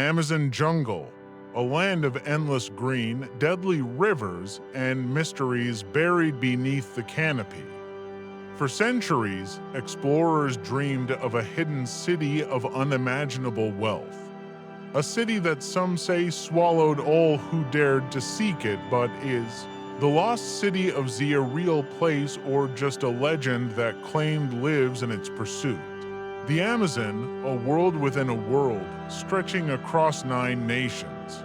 Amazon jungle, a land of endless green, deadly rivers, and mysteries buried beneath the canopy. For centuries, explorers dreamed of a hidden city of unimaginable wealth. A city that some say swallowed all who dared to seek it, but is the lost city of Z a real place or just a legend that claimed lives in its pursuit? The Amazon, a world within a world, stretching across 9 nations,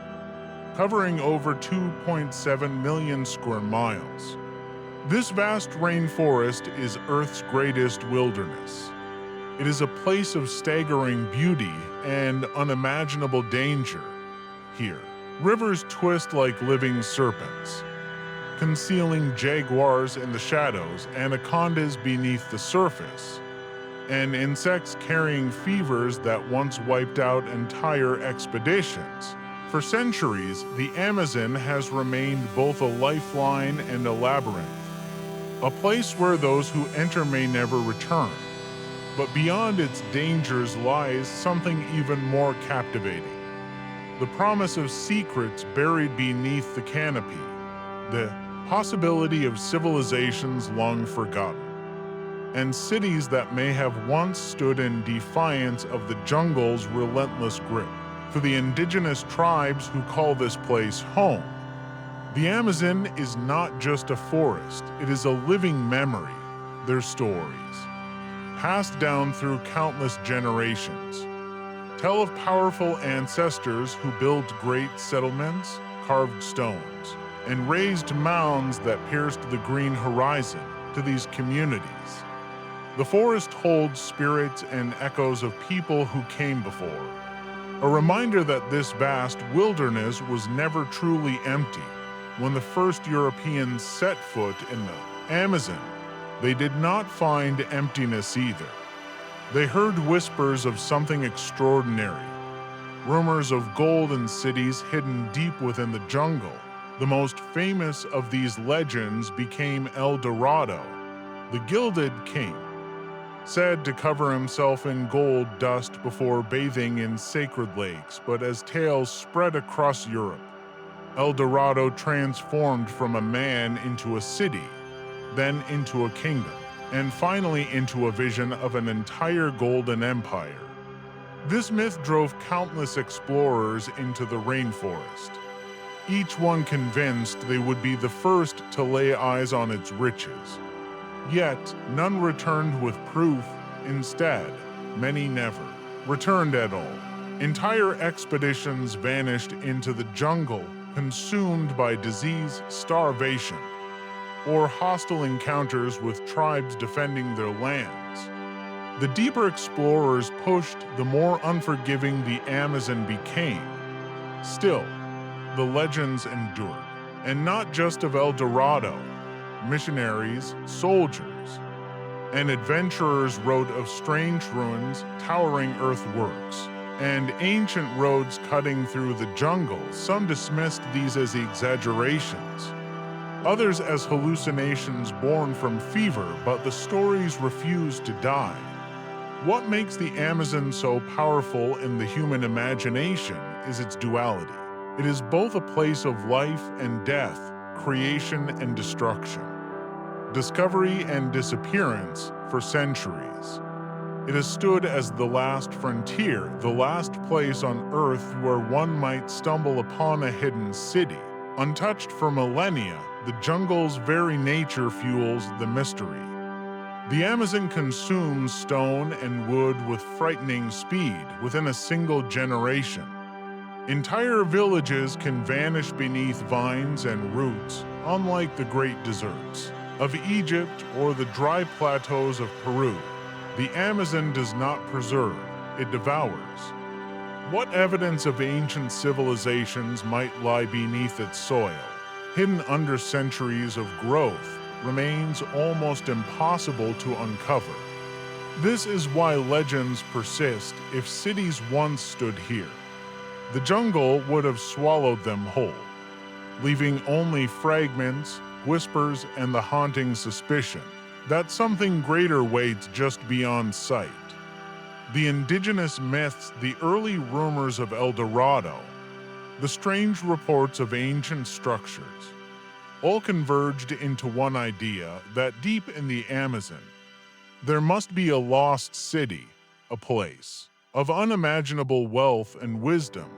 covering over 2.7 million square miles. This vast rainforest is Earth's greatest wilderness. It is a place of staggering beauty and unimaginable danger. Here, rivers twist like living serpents, concealing jaguars in the shadows, anacondas beneath the surface, and insects carrying fevers that once wiped out entire expeditions. For centuries, the Amazon has remained both a lifeline and a labyrinth, a place where those who enter may never return. But beyond its dangers lies something even more captivating: the promise of secrets buried beneath the canopy, the possibility of civilizations long forgotten, and cities that may have once stood in defiance of the jungle's relentless grip. For the indigenous tribes who call this place home, the Amazon is not just a forest, it is a living memory. Their stories, passed down through countless generations, tell of powerful ancestors who built great settlements, carved stones, and raised mounds that pierced the green horizon. To these communities, the forest holds spirits and echoes of people who came before, a reminder that this vast wilderness was never truly empty. When the first Europeans set foot in the Amazon, they did not find emptiness either. They heard whispers of something extraordinary, rumors of golden cities hidden deep within the jungle. The most famous of these legends became El Dorado, the Gilded King, said to cover himself in gold dust before bathing in sacred lakes. But as tales spread across Europe, El Dorado transformed from a man into a city, then into a kingdom, and finally into a vision of an entire golden empire. This myth drove countless explorers into the rainforest, each one convinced they would be the first to lay eyes on its riches. Yet, none returned with proof. Instead, many never returned at all. Entire expeditions vanished into the jungle, consumed by disease, starvation, or hostile encounters with tribes defending their lands. The deeper explorers pushed, the more unforgiving the Amazon became. Still, the legends endured, and not just of El Dorado. Missionaries, soldiers, and adventurers wrote of strange ruins, towering earthworks, and ancient roads cutting through the jungle. Some dismissed these as exaggerations, others as hallucinations born from fever, but the stories refused to die. What makes the Amazon so powerful in the human imagination is its duality. It is both a place of life and death, creation and destruction, discovery and disappearance. For centuries, it has stood as the last frontier, the last place on Earth where one might stumble upon a hidden city. Untouched for millennia, the jungle's very nature fuels the mystery. The Amazon consumes stone and wood with frightening speed within a single generation. Entire villages can vanish beneath vines and roots, unlike the great deserts of Egypt or the dry plateaus of Peru. The Amazon does not preserve, it devours. What evidence of ancient civilizations might lie beneath its soil, hidden under centuries of growth, remains almost impossible to uncover. This is why legends persist. If cities once stood here, the jungle would have swallowed them whole, leaving only fragments, whispers, and the haunting suspicion that something greater waits just beyond sight. The indigenous myths, the early rumors of El Dorado, the strange reports of ancient structures, all converged into one idea that deep in the Amazon, there must be a lost city, a place of unimaginable wealth and wisdom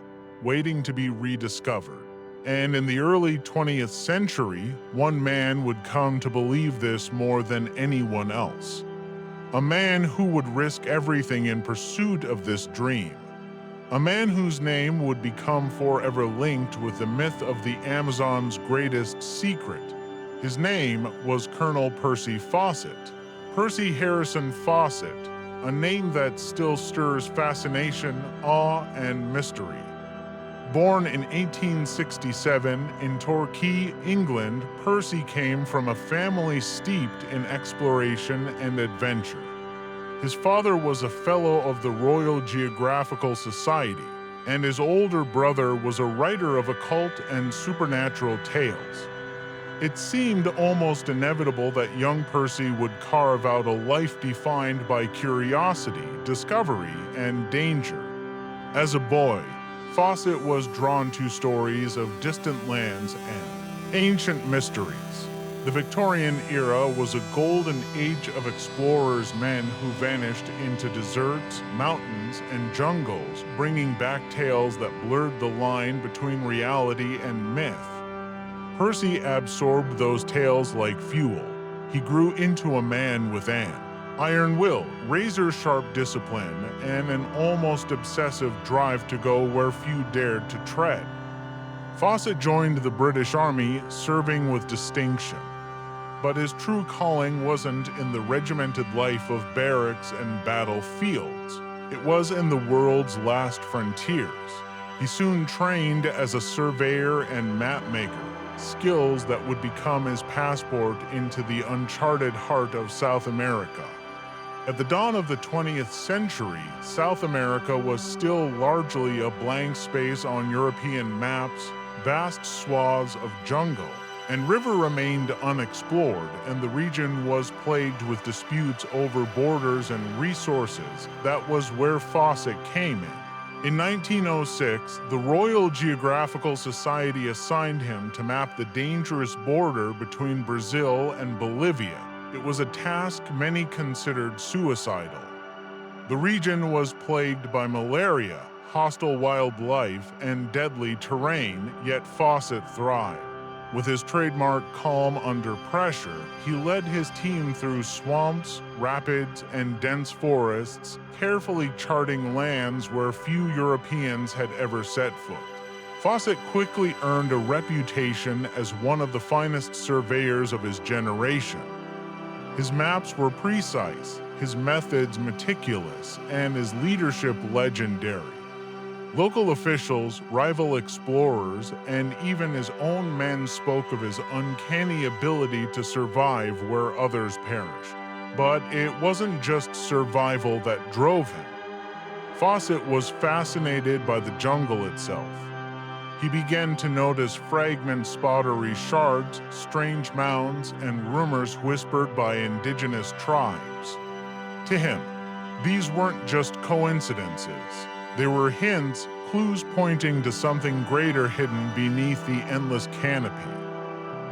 waiting to be rediscovered. And in the early 20th century, one man would come to believe this more than anyone else. A man who would risk everything in pursuit of this dream. A man whose name would become forever linked with the myth of the Amazon's greatest secret. His name was Colonel Percy Fawcett. Percy Harrison Fawcett, a name that still stirs fascination, awe, and mystery. Born in 1867 in Torquay, England, Percy came from a family steeped in exploration and adventure. His father was a fellow of the Royal Geographical Society, and his older brother was a writer of occult and supernatural tales. It seemed almost inevitable that young Percy would carve out a life defined by curiosity, discovery, and danger. As a boy, Fawcett was drawn to stories of distant lands and ancient mysteries. The Victorian era was a golden age of explorers, men who vanished into deserts, mountains, and jungles, bringing back tales that blurred the line between reality and myth. Percy absorbed those tales like fuel. He grew into a man with an iron will, razor-sharp discipline, and an almost obsessive drive to go where few dared to tread. Fawcett joined the British Army, serving with distinction. But his true calling wasn't in the regimented life of barracks and battlefields. It was in the world's last frontiers. He soon trained as a surveyor and mapmaker, skills that would become his passport into the uncharted heart of South America. At the dawn of the 20th century, South America was still largely a blank space on European maps, vast swaths of jungle and river remained unexplored, and the region was plagued with disputes over borders and resources. That was where Fawcett came in. In 1906, the Royal Geographical Society assigned him to map the dangerous border between Brazil and Bolivia. It was a task many considered suicidal. The region was plagued by malaria, hostile wildlife, and deadly terrain, yet Fawcett thrived. With his trademark calm under pressure, he led his team through swamps, rapids, and dense forests, carefully charting lands where few Europeans had ever set foot. Fawcett quickly earned a reputation as one of the finest surveyors of his generation. His maps were precise, his methods meticulous, and his leadership legendary. Local officials, rival explorers, and even his own men spoke of his uncanny ability to survive where others perished. But it wasn't just survival that drove him. Fawcett was fascinated by the jungle itself. He began to notice fragment pottery shards, strange mounds, and rumors whispered by indigenous tribes. To him, these weren't just coincidences. They were hints, clues pointing to something greater hidden beneath the endless canopy.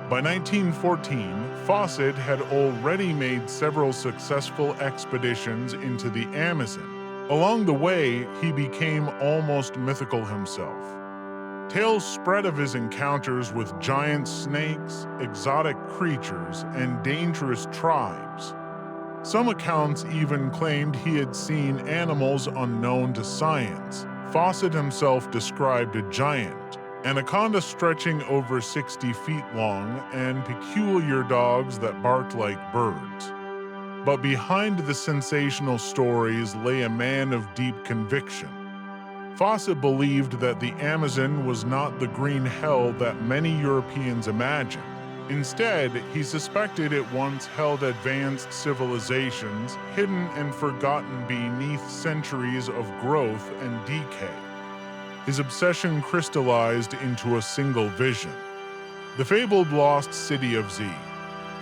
By 1914, Fawcett had already made several successful expeditions into the Amazon. Along the way, he became almost mythical himself. Tales spread of his encounters with giant snakes, exotic creatures, and dangerous tribes. Some accounts even claimed he had seen animals unknown to science. Fawcett himself described a giant, anaconda stretching over 60 feet long, and peculiar dogs that barked like birds. But behind the sensational stories lay a man of deep conviction. Fawcett believed that the Amazon was not the green hell that many Europeans imagined. Instead, he suspected it once held advanced civilizations, hidden and forgotten beneath centuries of growth and decay. His obsession crystallized into a single vision: the fabled lost city of Z.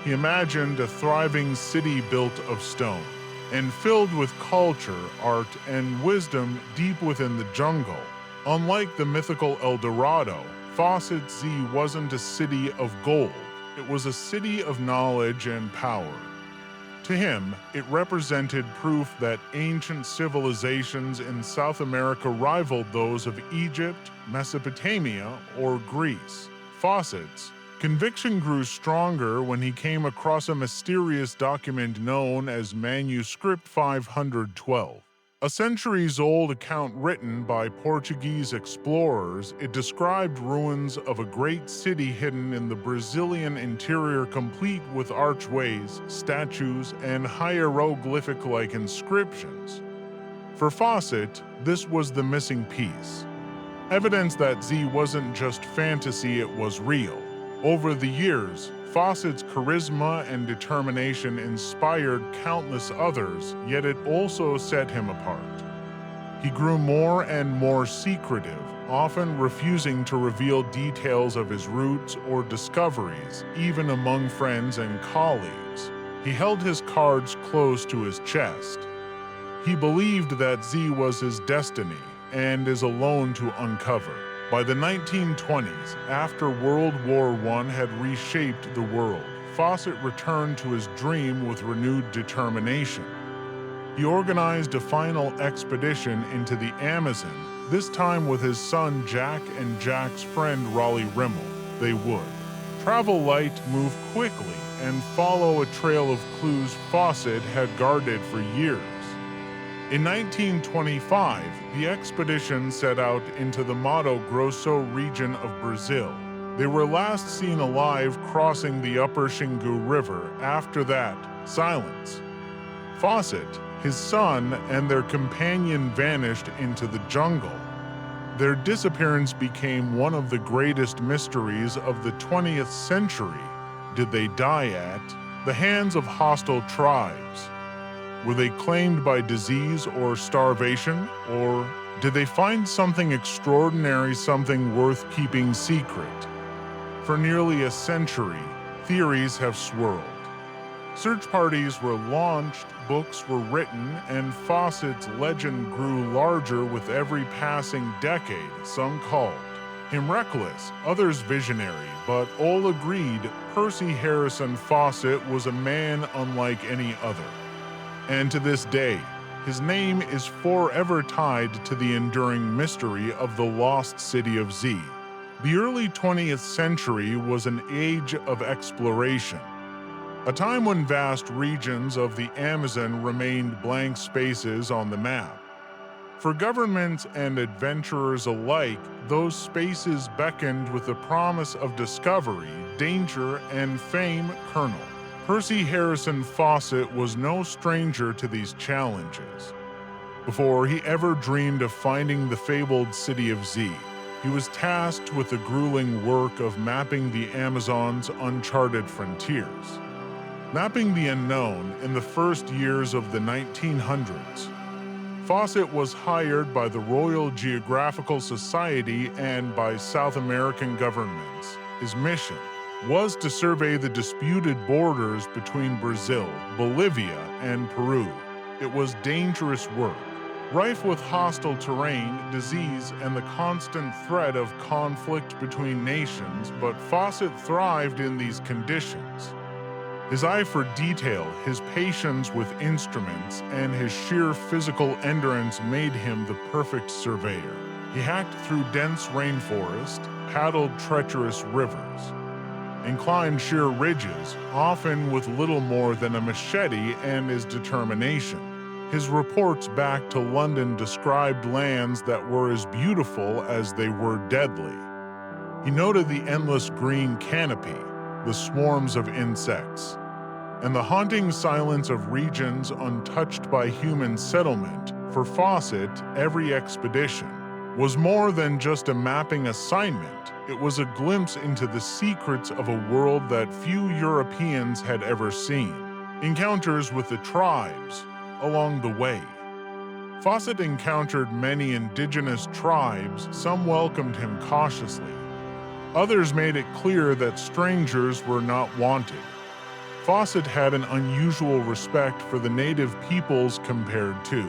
He imagined a thriving city built of stone, and filled with culture, art, and wisdom deep within the jungle. Unlike the mythical El Dorado, Fawcett Z wasn't a city of gold. It was a city of knowledge and power. To him, it represented proof that ancient civilizations in South America rivaled those of Egypt, Mesopotamia, or Greece. Fawcett's conviction grew stronger when he came across a mysterious document known as Manuscript 512. A centuries-old account written by Portuguese explorers, it described ruins of a great city hidden in the Brazilian interior, complete with archways, statues, and hieroglyphic-like inscriptions. For Fawcett, this was the missing piece. Evidence that Z wasn't just fantasy, it was real. Over the years, Fawcett's charisma and determination inspired countless others, yet it also set him apart. He grew more and more secretive, often refusing to reveal details of his roots or discoveries, even among friends and colleagues. He held his cards close to his chest. He believed that Z was his destiny and is alone to uncover. By the 1920s, after World War I had reshaped the world, Fawcett returned to his dream with renewed determination. He organized a final expedition into the Amazon, this time with his son Jack and Jack's friend Raleigh Rimmel. They would travel light, move quickly, and follow a trail of clues Fawcett had guarded for years. In 1925, the expedition set out into the Mato Grosso region of Brazil. They were last seen alive crossing the upper Xingu River. After that, silence. Fawcett, his son, and their companion vanished into the jungle. Their disappearance became one of the greatest mysteries of the 20th century. Did they die at the hands of hostile tribes? Were they claimed by disease or starvation? Or did they find something extraordinary, something worth keeping secret? For nearly a century, theories have swirled. Search parties were launched, books were written, and Fawcett's legend grew larger with every passing decade. Some called him reckless, others visionary, but all agreed Percy Harrison Fawcett was a man unlike any other. And to this day, his name is forever tied to the enduring mystery of the lost city of Z. The early 20th century was an age of exploration, a time when vast regions of the Amazon remained blank spaces on the map. For governments and adventurers alike, those spaces beckoned with the promise of discovery, danger, and fame. Colonel Percy Harrison Fawcett was no stranger to these challenges. Before he ever dreamed of finding the fabled city of Z, he was tasked with the grueling work of mapping the Amazon's uncharted frontiers. Mapping the unknown in the first years of the 1900s, Fawcett was hired by the Royal Geographical Society and by South American governments. His mission was to survey the disputed borders between Brazil, Bolivia, and Peru. It was dangerous work, rife with hostile terrain, disease, and the constant threat of conflict between nations, but Fawcett thrived in these conditions. His eye for detail, his patience with instruments, and his sheer physical endurance made him the perfect surveyor. He hacked through dense rainforest, paddled treacherous rivers, and climbed sheer ridges, often with little more than a machete and his determination. His reports back to London described lands that were as beautiful as they were deadly. He noted the endless green canopy, the swarms of insects, and the haunting silence of regions untouched by human settlement. For Fawcett, every expedition was more than just a mapping assignment. It was a glimpse into the secrets of a world that few Europeans had ever seen. Encounters with the tribes along the way. Fawcett encountered many indigenous tribes. Some welcomed him cautiously. Others made it clear that strangers were not wanted. Fawcett had an unusual respect for the native peoples compared to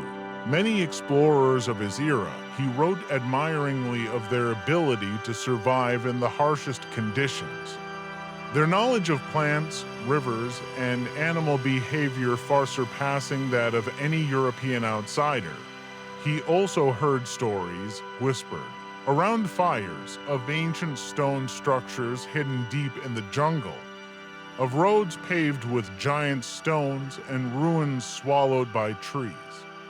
many explorers of his era. He wrote admiringly of their ability to survive in the harshest conditions. Their knowledge of plants, rivers, and animal behavior far surpassing that of any European outsider. He also heard stories, whispered, around fires, of ancient stone structures hidden deep in the jungle, of roads paved with giant stones and ruins swallowed by trees.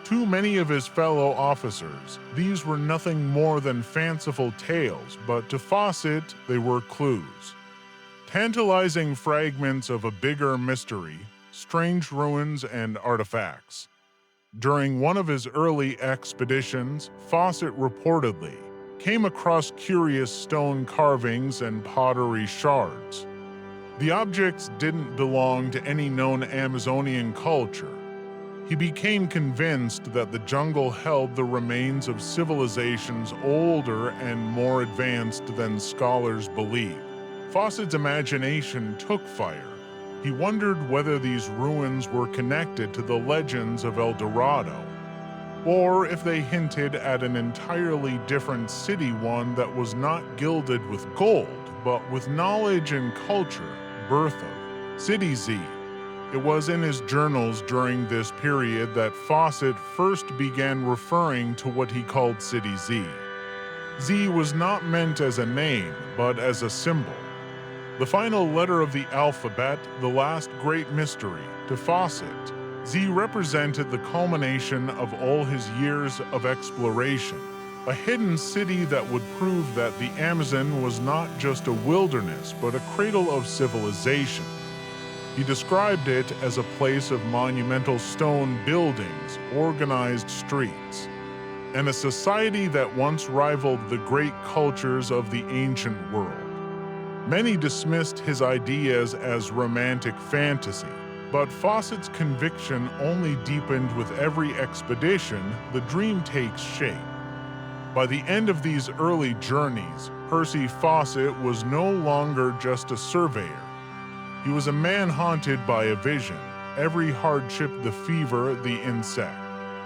To many of his fellow officers, these were nothing more than fanciful tales, but to Fawcett they were clues. Tantalizing fragments of a bigger mystery, strange ruins and artifacts. During one of his early expeditions, Fawcett reportedly came across curious stone carvings and pottery shards. The objects didn't belong to any known Amazonian culture. He became convinced that the jungle held the remains of civilizations older and more advanced than scholars believed. Fawcett's imagination took fire. He wondered whether these ruins were connected to the legends of El Dorado, or if they hinted at an entirely different city, one that was not gilded with gold, but with knowledge and culture, birth of City Z. It was in his journals during this period that Fawcett first began referring to what he called City Z. Z was not meant as a name, but as a symbol. The final letter of the alphabet, the last great mystery, to Fawcett. Z represented the culmination of all his years of exploration, a hidden city that would prove that the Amazon was not just a wilderness, but a cradle of civilization. He described it as a place of monumental stone buildings, organized streets, and a society that once rivaled the great cultures of the ancient world. Many dismissed his ideas as romantic fantasy, but Fawcett's conviction only deepened with every expedition. The dream takes shape. By the end of these early journeys, Percy Fawcett was no longer just a surveyor. He was a man haunted by a vision. Every hardship, the fever, the insect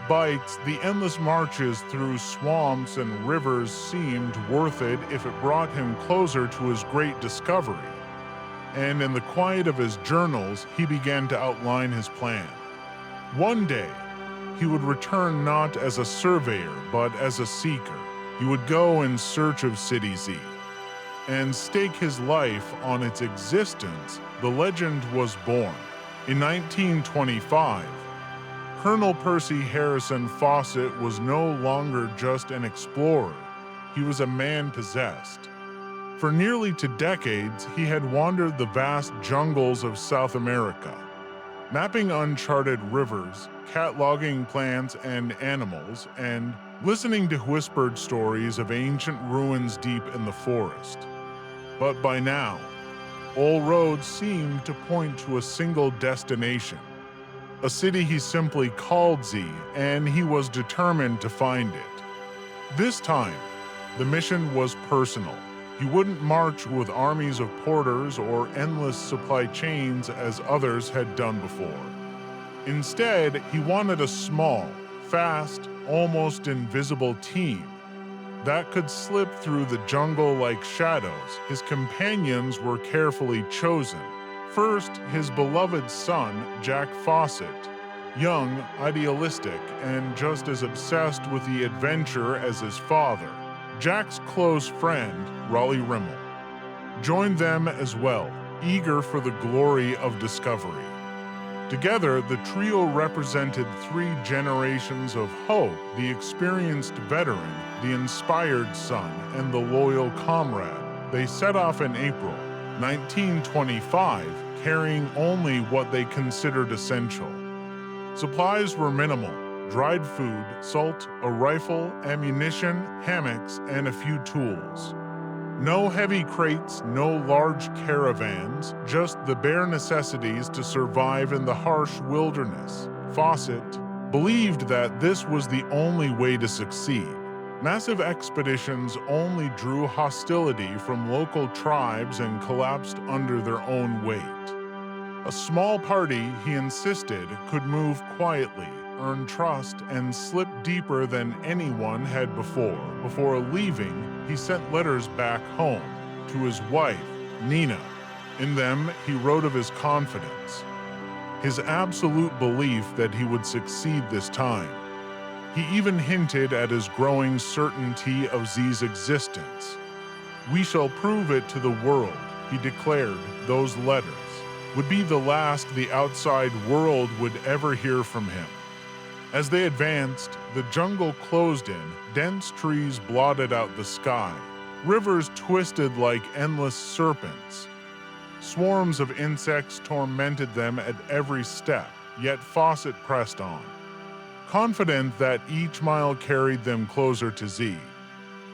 bites, the endless marches through swamps and rivers seemed worth it if it brought him closer to his great discovery. And in the quiet of his journals, he began to outline his plan. One day, he would return not as a surveyor, but as a seeker. He would go in search of City Z and stake his life on its existence. The legend was born. In 1925, Colonel Percy Harrison Fawcett was no longer just an explorer. He was a man possessed. For nearly 2 decades, he had wandered the vast jungles of South America, mapping uncharted rivers, cataloging plants and animals, and listening to whispered stories of ancient ruins deep in the forest. But by now, all roads seemed to point to a single destination, a city he simply called Z, and he was determined to find it. This time, the mission was personal. He wouldn't march with armies of porters or endless supply chains as others had done before. Instead, he wanted a small, fast, almost invisible team that could slip through the jungle like shadows. His companions were carefully chosen. First, his beloved son, Jack Fawcett, young, idealistic, and just as obsessed with the adventure as his father. Jack's close friend, Raleigh Rimmel, joined them as well, eager for the glory of discovery. Together, the trio represented 3 generations of hope: the experienced veteran, the inspired son, and the loyal comrade. They set off in April 1925, carrying only what they considered essential. Supplies were minimal: dried food, salt, a rifle, ammunition, hammocks, and a few tools. No heavy crates, no large caravans, just the bare necessities to survive in the harsh wilderness. Fawcett believed that this was the only way to succeed. Massive expeditions only drew hostility from local tribes and collapsed under their own weight. A small party, he insisted, could move quietly, earn trust, and slip deeper than anyone had before. Before leaving, he sent letters back home to his wife, Nina. In them, he wrote of his confidence, his absolute belief that he would succeed this time. He even hinted at his growing certainty of Z's existence. "We shall prove it to the world," he declared. Those letters would be the last the outside world would ever hear from him. As they advanced, the jungle closed in, dense trees blotted out the sky, rivers twisted like endless serpents. Swarms of insects tormented them at every step, yet Fawcett pressed on, confident that each mile carried them closer to Z.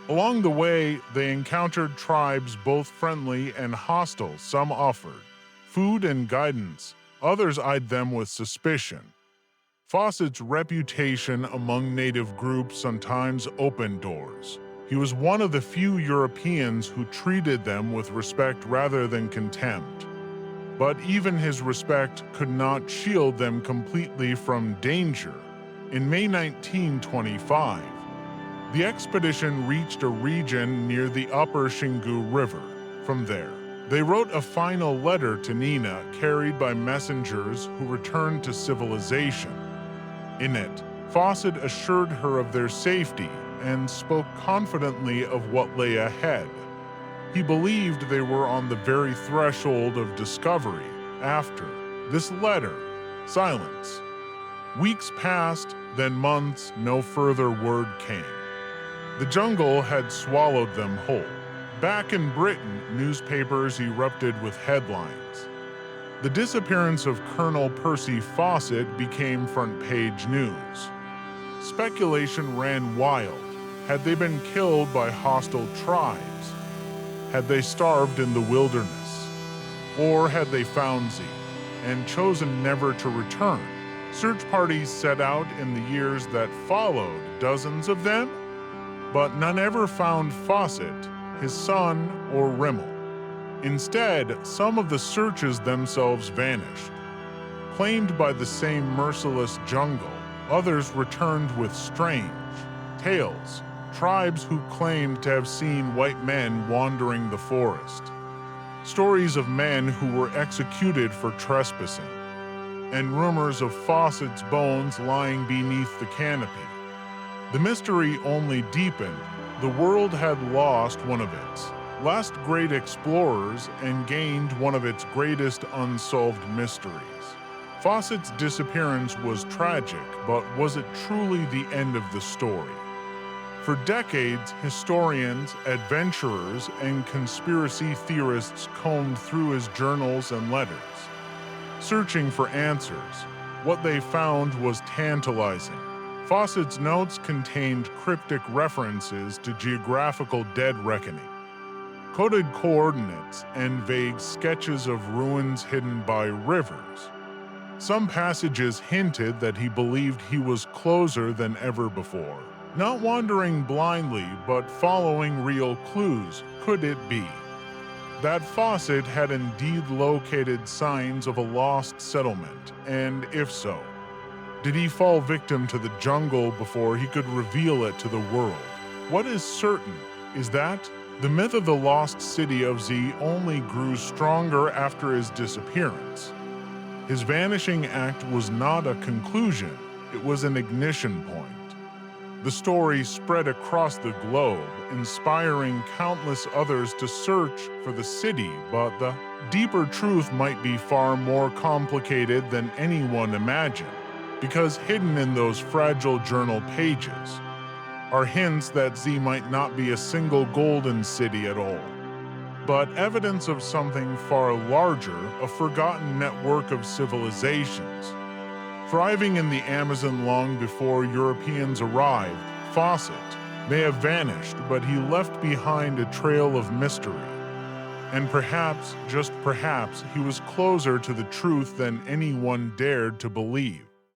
Along the way, they encountered tribes both friendly and hostile. Some offered food and guidance, others eyed them with suspicion. Fawcett's reputation among native groups sometimes opened doors. He was one of the few Europeans who treated them with respect rather than contempt. But even his respect could not shield them completely from danger. In May 1925, the expedition reached a region near the upper Xingu River. From there, they wrote a final letter to Nina, carried by messengers who returned to civilization. In it, Fawcett assured her of their safety and spoke confidently of what lay ahead. He believed they were on the very threshold of discovery. After this letter, silence. Weeks passed, then months, no further word came. The jungle had swallowed them whole. Back in Britain, newspapers erupted with headlines. The disappearance of Colonel Percy Fawcett became front-page news. Speculation ran wild. Had they been killed by hostile tribes? Had they starved in the wilderness? Or had they found Z and chosen never to return? Search parties set out in the years that followed, dozens of them, but none ever found Fawcett, his son, or Rimmel. Instead, some of the searches themselves vanished. Claimed by the same merciless jungle, others returned with strange tales, tribes who claimed to have seen white men wandering the forest, stories of men who were executed for trespassing, and rumors of Fawcett's bones lying beneath the canopy. The mystery only deepened. The world had lost one of its last great explorers and gained one of its greatest unsolved mysteries. Fawcett's disappearance was tragic, but was it truly the end of the story? For decades, historians, adventurers, and conspiracy theorists combed through his journals and letters, searching for answers. What they found was tantalizing. Fawcett's notes contained cryptic references to geographical dead reckoning, coded coordinates, and vague sketches of ruins hidden by rivers. Some passages hinted that he believed he was closer than ever before, not wandering blindly, but following real clues. Could it be that Fawcett had indeed located signs of a lost settlement? And if so, did he fall victim to the jungle before he could reveal it to the world? What is certain is that the myth of the lost city of Z only grew stronger after his disappearance. His vanishing act was not a conclusion, it was an ignition point. The story spread across the globe, inspiring countless others to search for the city, but the deeper truth might be far more complicated than anyone imagined. Because hidden in those fragile journal pages are hints that Z might not be a single golden city at all, but evidence of something far larger, a forgotten network of civilizations. Thriving in the Amazon long before Europeans arrived, Fawcett may have vanished, but he left behind a trail of mystery. And perhaps, just perhaps, he was closer to the truth than anyone dared to believe.